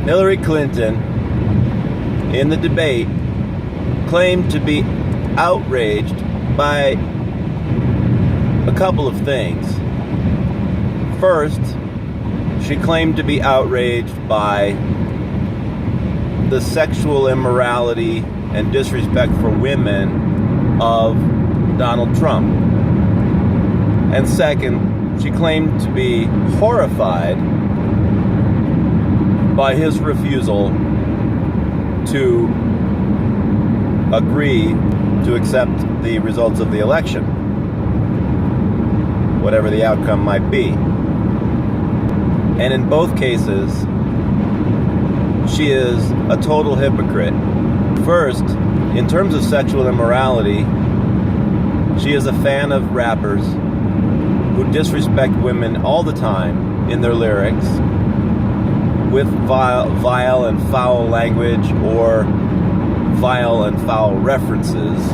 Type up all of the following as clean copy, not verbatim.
Hillary Clinton, in the debate, claimed to be outraged by a couple of things. First, she claimed to be outraged by the sexual immorality and disrespect for women of Donald Trump. And second, she claimed to be horrified by his refusal to agree to accept the results of the election, whatever the outcome might be. And in both cases, she is a total hypocrite. First, in terms of sexual immorality, she is a fan of rappers who disrespect women all the time in their lyrics with vile and foul language or vile and foul references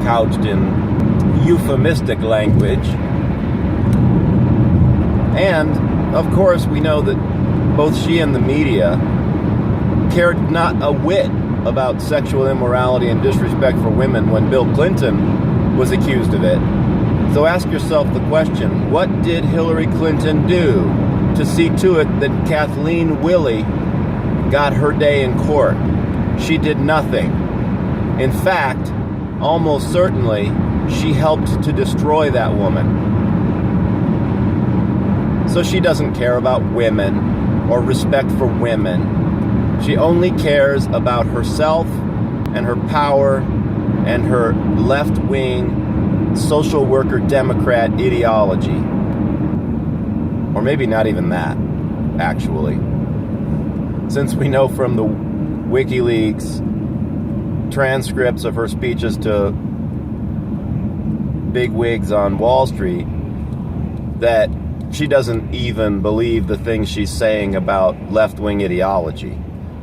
couched in euphemistic language. And, of course, we know that both she and the media cared not a whit about sexual immorality and disrespect for women when Bill Clinton was accused of it. So ask yourself the question, what did Hillary Clinton do to see to it that Kathleen Willey got her day in court? She did nothing. In fact, almost certainly, she helped to destroy that woman. So she doesn't care about women or respect for women. She only cares about herself and her power and her left-wing social worker Democrat ideology. Or maybe not even that, actually. Since we know from the WikiLeaks transcripts of her speeches to bigwigs on Wall Street that she doesn't even believe the things she's saying about left-wing ideology.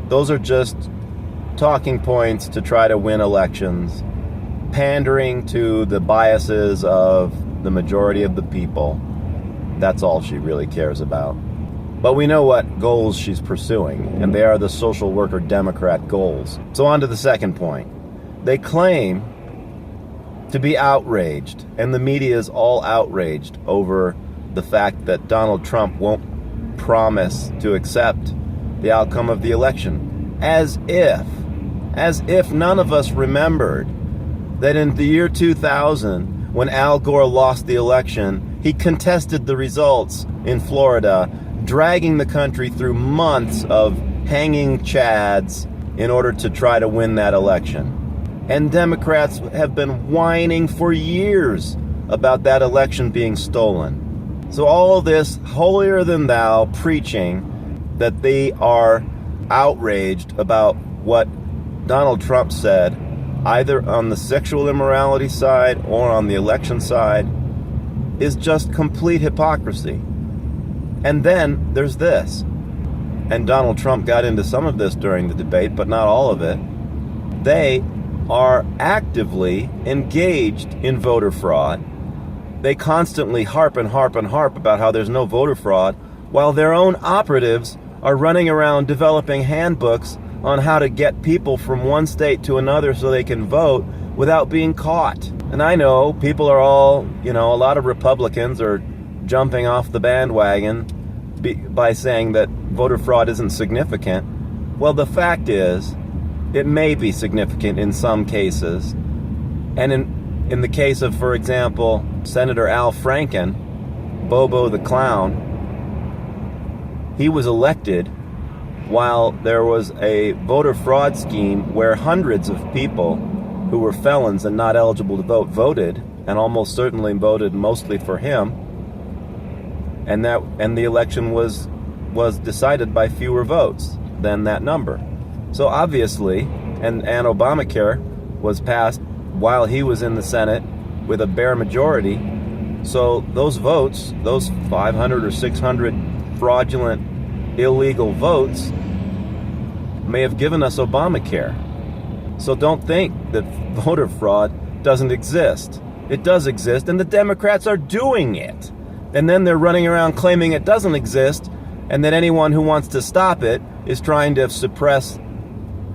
Those are just talking points to try to win elections, pandering to the biases of the majority of the people. That's all she really cares about. But we know what goals she's pursuing, and they are the social worker Democrat goals. So on to the second point. They claim to be outraged, and the media is all outraged over the fact that Donald Trump won't promise to accept the outcome of the election. As if none of us remembered that in the year 2000, when Al Gore lost the election, he contested the results in Florida, dragging the country through months of hanging chads in order to try to win that election. And Democrats have been whining for years about that election being stolen. So all of this holier-than-thou preaching that they are outraged about what Donald Trump said, either on the sexual immorality side or on the election side, is just complete hypocrisy. And then there's this. And Donald Trump got into some of this during the debate, but not all of it. They are actively engaged in voter fraud. They constantly harp about how there's no voter fraud, while their own operatives are running around developing handbooks on how to get people from one state to another so they can vote without being caught. And I know people are all, a lot of Republicans are jumping off the bandwagon by saying that voter fraud isn't significant. Well, the fact is, it may be significant in some cases. And in the case of, for example, Senator Al Franken, Bobo the Clown, he was elected while there was a voter fraud scheme where hundreds of people who were felons and not eligible to vote voted, and almost certainly voted mostly for him, and the election was decided by fewer votes than that number. So obviously, and Obamacare was passed while he was in the Senate with a bare majority. So those votes, those 500 or 600 fraudulent, illegal votes, may have given us Obamacare. So don't think that voter fraud doesn't exist. It does exist, and the Democrats are doing it. And then they're running around claiming it doesn't exist, and that anyone who wants to stop it is trying to suppress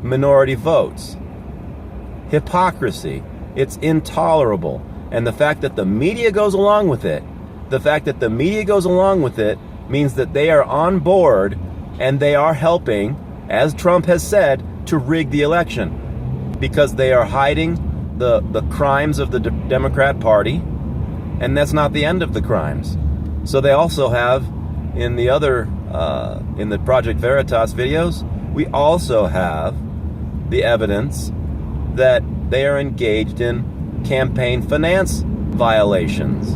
minority votes. Hypocrisy. It's intolerable. And the fact that the media goes along with it, means that they are on board and they are helping, as Trump has said, to rig the election, because they are hiding the crimes of the Democrat Party, and that's not the end of the crimes. So they also have, in the other, in the Project Veritas videos, we also have the evidence that they are engaged in campaign finance violations,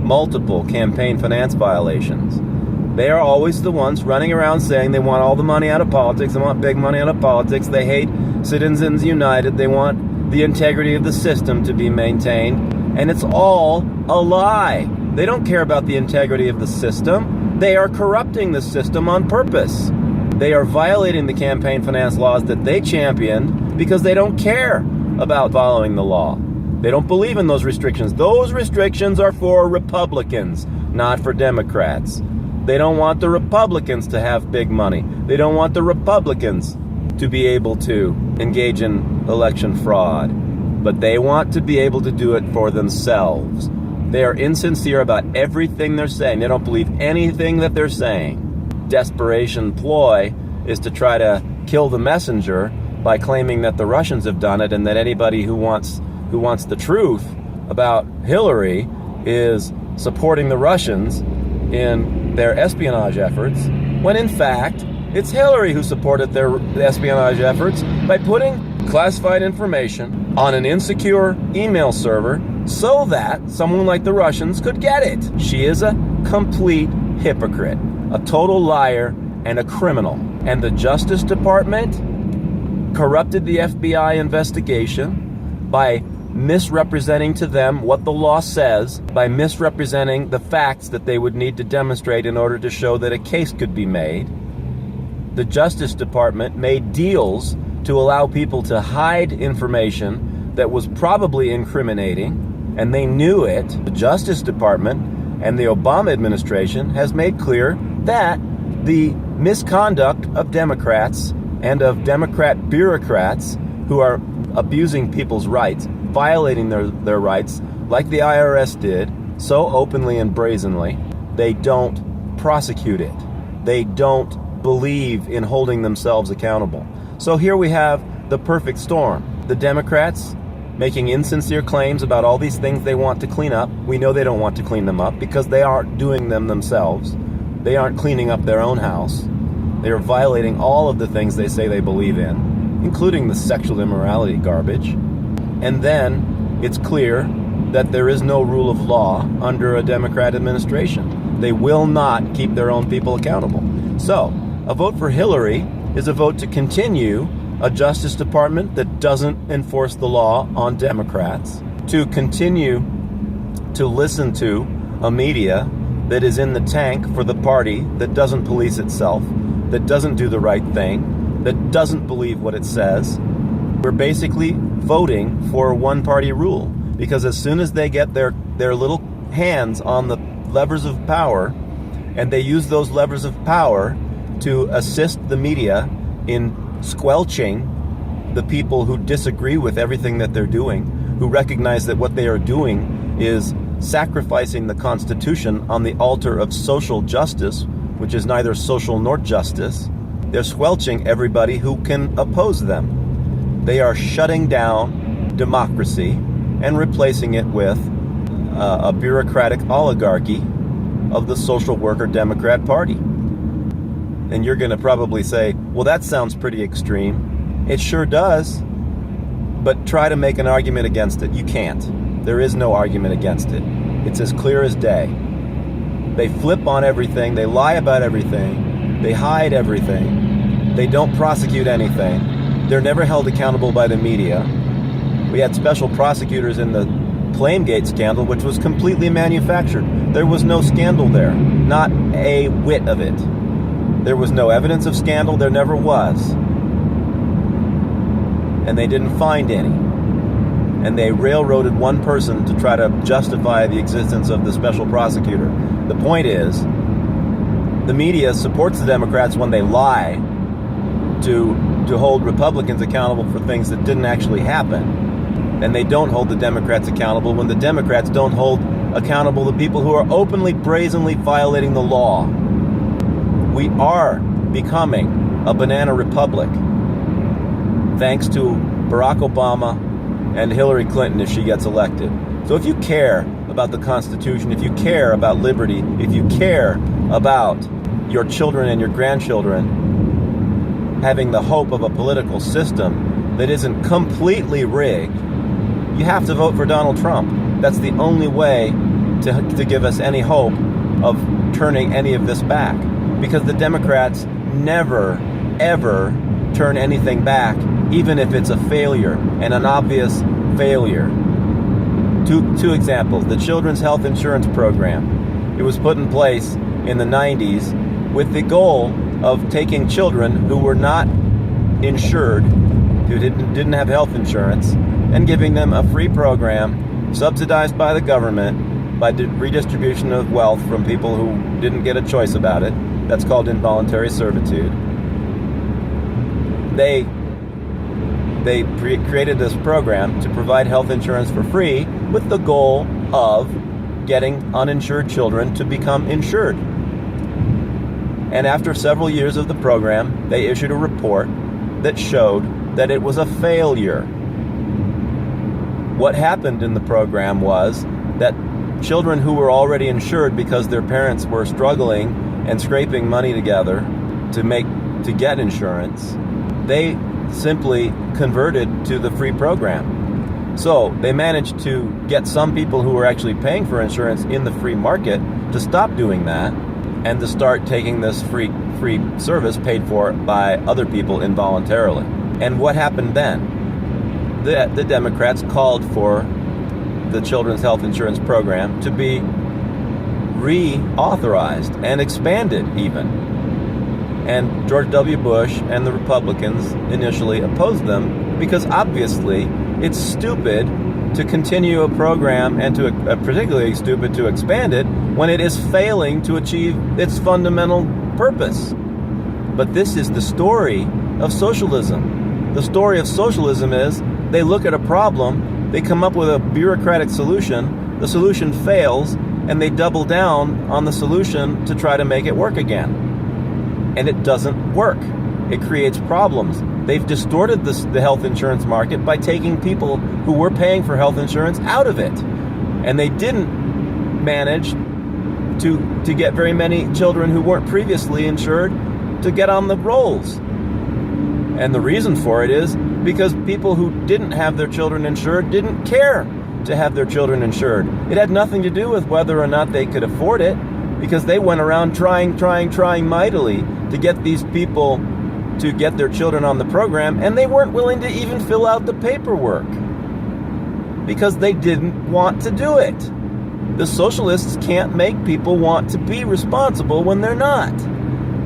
multiple campaign finance violations. They are always the ones running around saying they want all the money out of politics, they want big money out of politics, they hate Citizens United, they want the integrity of the system to be maintained, and it's all a lie. They don't care about the integrity of the system. They are corrupting the system on purpose. They are violating the campaign finance laws that they championed because they don't care about following the law. They don't believe in those restrictions. Those restrictions are for Republicans, not for Democrats. They don't want the Republicans to have big money. They don't want the Republicans to be able to engage in election fraud. But they want to be able to do it for themselves. They are insincere about everything they're saying. They don't believe anything that they're saying. Desperation ploy is to try to kill the messenger by claiming that the Russians have done it, and that anybody who wants the truth about Hillary is supporting the Russians in their espionage efforts, when in fact it's Hillary who supported their espionage efforts by putting classified information on an insecure email server so that someone like the Russians could get it. She is a complete hypocrite, a total liar, and a criminal. And the Justice Department corrupted the FBI investigation by misrepresenting to them what the law says, by misrepresenting the facts that they would need to demonstrate in order to show that a case could be made. The Justice Department made deals to allow people to hide information that was probably incriminating, and they knew it. The Justice Department and the Obama administration has made clear that the misconduct of Democrats and of Democrat bureaucrats who are abusing people's rights, violating their rights, like the IRS did, so openly and brazenly, they don't prosecute it. They don't believe in holding themselves accountable. So here we have the perfect storm. The Democrats making insincere claims about all these things they want to clean up. We know they don't want to clean them up because they aren't doing them themselves. They aren't cleaning up their own house. They are violating all of the things they say they believe in, including the sexual immorality garbage. And then it's clear that there is no rule of law under a Democrat administration. They will not keep their own people accountable. So, a vote for Hillary is a vote to continue a Justice Department that doesn't enforce the law on Democrats, to continue to listen to a media that is in the tank for the party that doesn't police itself, that doesn't do the right thing, that doesn't believe what it says. We're basically voting for one-party rule, because as soon as they get their little hands on the levers of power, and they use those levers of power to assist the media in squelching the people who disagree with everything that they're doing, who recognize that what they are doing is sacrificing the Constitution on the altar of social justice, which is neither social nor justice. They're squelching everybody who can oppose them. They are shutting down democracy and replacing it with a bureaucratic oligarchy of the social worker Democrat Party. And you're going to probably say, well, that sounds pretty extreme. It sure does. But try to make an argument against it. You can't. There is no argument against it. It's as clear as day. They flip on everything. They lie about everything. They hide everything. They don't prosecute anything. They're never held accountable by the media. We had special prosecutors in the Flamegate scandal, which was completely manufactured. There was no scandal there. Not a whit of it. There was no evidence of scandal. There never was. And they didn't find any. And they railroaded one person to try to justify the existence of the special prosecutor. The point is, the media supports the Democrats when they lie to hold Republicans accountable for things that didn't actually happen. And they don't hold the Democrats accountable when the Democrats don't hold accountable the people who are openly, brazenly violating the law. We are becoming a banana republic, thanks to Barack Obama and Hillary Clinton if she gets elected. So if you care about the Constitution, if you care about liberty, if you care about your children and your grandchildren having the hope of a political system that isn't completely rigged, you have to vote for Donald Trump. That's the only way to give us any hope of turning any of this back. Because the Democrats never, ever turn anything back, even if it's a failure, and an obvious failure. Two examples. The Children's Health Insurance Program. It was put in place in the 90s with the goal of taking children who were not insured, who didn't have health insurance, and giving them a free program subsidized by the government by redistribution of wealth from people who didn't get a choice about it. That's called involuntary servitude. They created this program to provide health insurance for free with the goal of getting uninsured children to become insured. And after several years of the program, they issued a report that showed that it was a failure. What happened in the program was that children who were already insured because their parents were struggling and scraping money together to get insurance, they simply converted to the free program. So they managed to get some people who were actually paying for insurance in the free market to stop doing that and to start taking this free service paid for by other people involuntarily. And what happened then? The Democrats called for the Children's Health Insurance Program to be reauthorized and expanded even. And George W. Bush and the Republicans initially opposed them because obviously it's stupid to continue a program and particularly stupid to expand it when it is failing to achieve its fundamental purpose. But this is the story of socialism. The story of socialism is they look at a problem, they come up with a bureaucratic solution, the solution fails, and they double down on the solution to try to make it work again. And it doesn't work. It creates problems. They've distorted the health insurance market by taking people who were paying for health insurance out of it. And they didn't manage to get very many children who weren't previously insured to get on the rolls. And the reason for it is because people who didn't have their children insured didn't care to have their children insured. It had nothing to do with whether or not they could afford it, because they went around trying mightily to get these people to get their children on the program, and they weren't willing to even fill out the paperwork because they didn't want to do it. The socialists can't make people want to be responsible when they're not,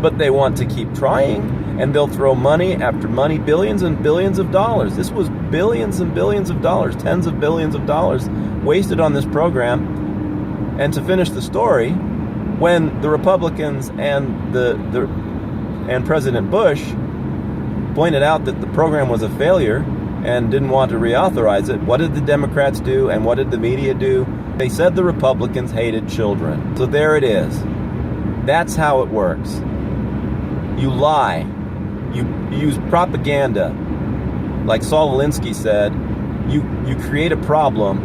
but they want to keep trying, and they'll throw money after money, billions and billions of dollars. This was billions and billions of dollars, tens of billions of dollars wasted on this program. And to finish the story, when the Republicans and and President Bush pointed out that the program was a failure and didn't want to reauthorize it, what did the Democrats do and what did the media do? They said the Republicans hated children. So there it is. That's how it works. You lie. You use propaganda. Like Saul Alinsky said, you create a problem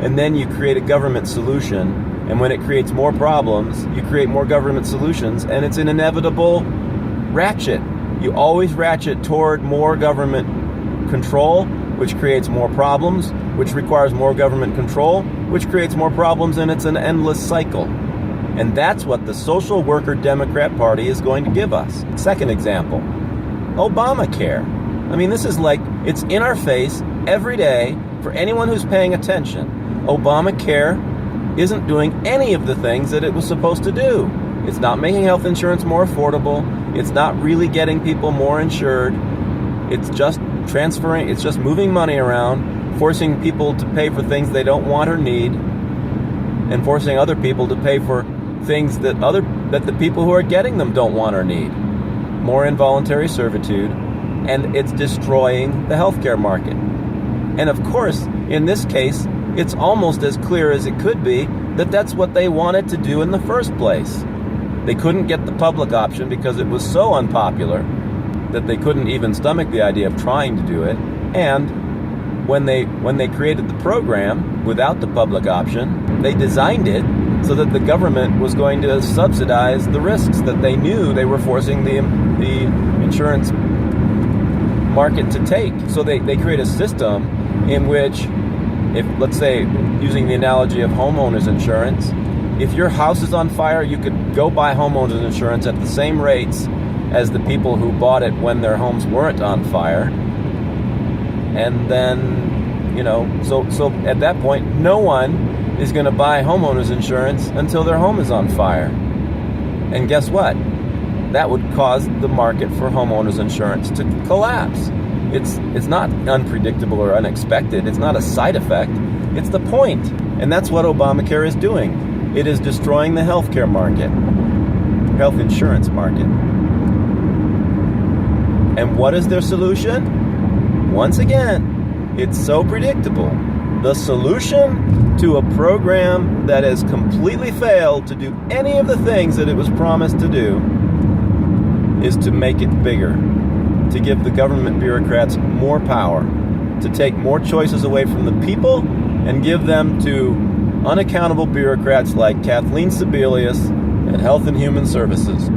and then you create a government solution. And when it creates more problems, you create more government solutions, and it's an inevitable ratchet. You always ratchet toward more government control, which creates more problems, which requires more government control, which creates more problems, and it's an endless cycle. And that's what the Social Worker Democrat Party is going to give us. Second example, Obamacare. I mean, this is like, it's in our face every day for anyone who's paying attention. Obamacare isn't doing any of the things that it was supposed to do. It's not making health insurance more affordable. It's not really getting people more insured. It's just transferring, it's just moving money around, forcing people to pay for things they don't want or need, and forcing other people to pay for things that other that the people who are getting them don't want or need. More involuntary servitude, and it's destroying the healthcare market. And of course, in this case, it's almost as clear as it could be that that's what they wanted to do in the first place. They couldn't get the public option because it was so unpopular that they couldn't even stomach the idea of trying to do it. And when they created the program without the public option, they designed it so that the government was going to subsidize the risks that they knew they were forcing the insurance market to take. So they create a system in which, if, let's say, using the analogy of homeowners insurance, if your house is on fire, you could go buy homeowners insurance at the same rates as the people who bought it when their homes weren't on fire. And then, so at that point, no one is going to buy homeowners insurance until their home is on fire. And guess what? That would cause the market for homeowners insurance to collapse. It's not unpredictable or unexpected. It's not a side effect. It's the point. And that's what Obamacare is doing. It is destroying the healthcare market, health insurance market. And what is their solution? Once again, it's so predictable. The solution to a program that has completely failed to do any of the things that it was promised to do is to make it bigger, to give the government bureaucrats more power, to take more choices away from the people and give them to unaccountable bureaucrats like Kathleen Sebelius at Health and Human Services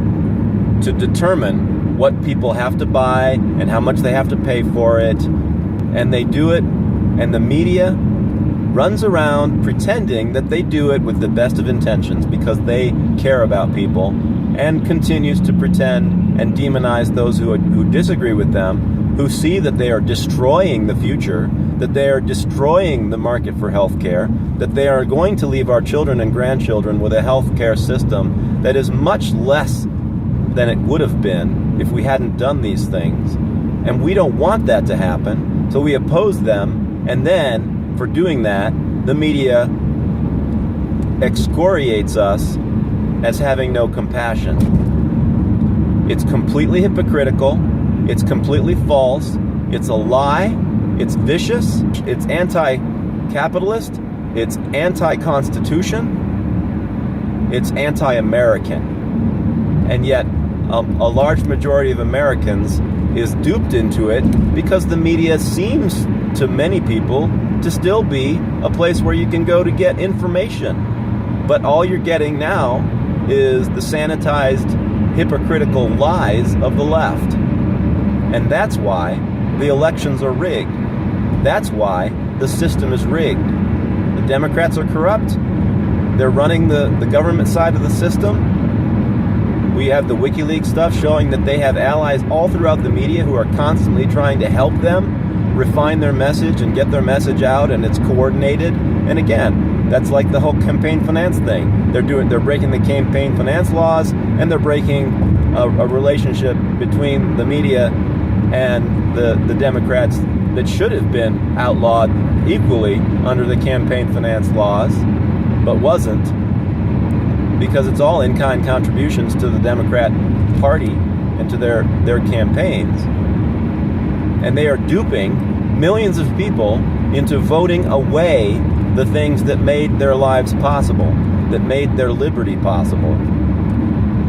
to determine what people have to buy and how much they have to pay for it. And they do it, and the media runs around pretending that they do it with the best of intentions because they care about people, and continues to pretend and demonize those who disagree with them, who see that they are destroying the future, that they are destroying the market for health care, that they are going to leave our children and grandchildren with a health care system that is much less than it would have been if we hadn't done these things. And we don't want that to happen, so we oppose them, and then, for doing that, the media excoriates us as having no compassion. It's completely hypocritical, it's completely false, it's a lie, it's vicious, it's anti-capitalist, it's anti-constitution, it's anti-American. And yet, a large majority of Americans is duped into it because the media seems to many people to still be a place where you can go to get information. But all you're getting now is the sanitized, hypocritical lies of the left. And that's why the elections are rigged. That's why the system is rigged. The Democrats are corrupt. They're running the government side of the system. We have the WikiLeaks stuff showing that they have allies all throughout the media who are constantly trying to help them refine their message and get their message out, and it's coordinated. And again, that's like the whole campaign finance thing. They're breaking the campaign finance laws, and they're breaking a relationship between the media and the Democrats that should have been outlawed equally under the campaign finance laws, but wasn't, because it's all in-kind contributions to the Democrat Party and to their campaigns. And they are duping millions of people into voting away the things that made their lives possible, that made their liberty possible.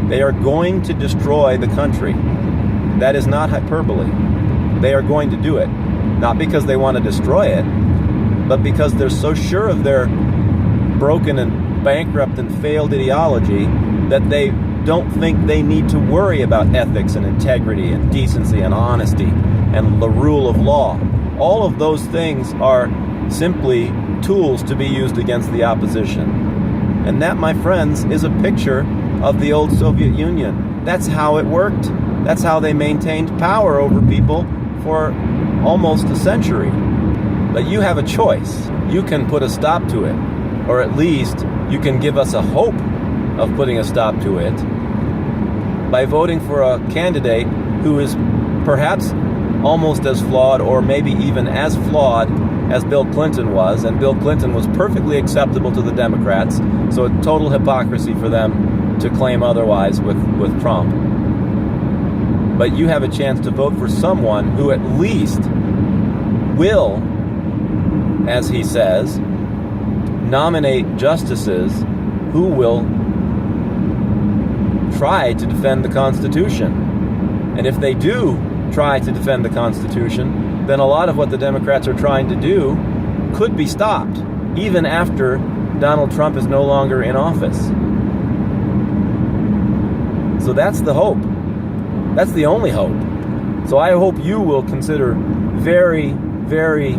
They are going to destroy the country. That is not hyperbole. They are going to do it, not because they want to destroy it, but because they're so sure of their broken and bankrupt and failed ideology that they don't think they need to worry about ethics and integrity and decency and honesty and the rule of law. All of those things are simply tools to be used against the opposition. And that, my friends, is a picture of the old Soviet Union. That's how it worked. That's how they maintained power over people for almost a century. But you have a choice. You can put a stop to it, or at least you can give us a hope of putting a stop to it by voting for a candidate who is perhaps almost as flawed, or maybe even as flawed as Bill Clinton was. And Bill Clinton was perfectly acceptable to the Democrats, so a total hypocrisy for them to claim otherwise with Trump. But you have a chance to vote for someone who at least will, as he says, nominate justices who will try to defend the Constitution. And if they do try to defend the Constitution, then a lot of what the Democrats are trying to do could be stopped, even after Donald Trump is no longer in office. So that's the hope. That's the only hope. So I hope you will consider very, very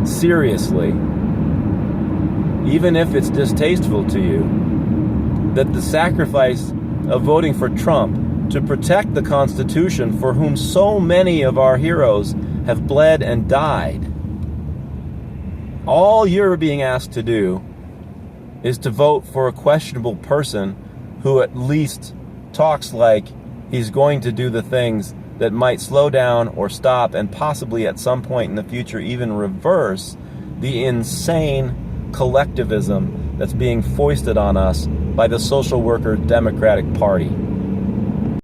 seriously, even if it's distasteful to you, that the sacrifice of voting for Trump to protect the Constitution, for whom so many of our heroes have bled and died, all you're being asked to do is to vote for a questionable person who at least talks like he's going to do the things that might slow down or stop and possibly at some point in the future even reverse the insane collectivism that's being foisted on us by the social worker Democratic Party.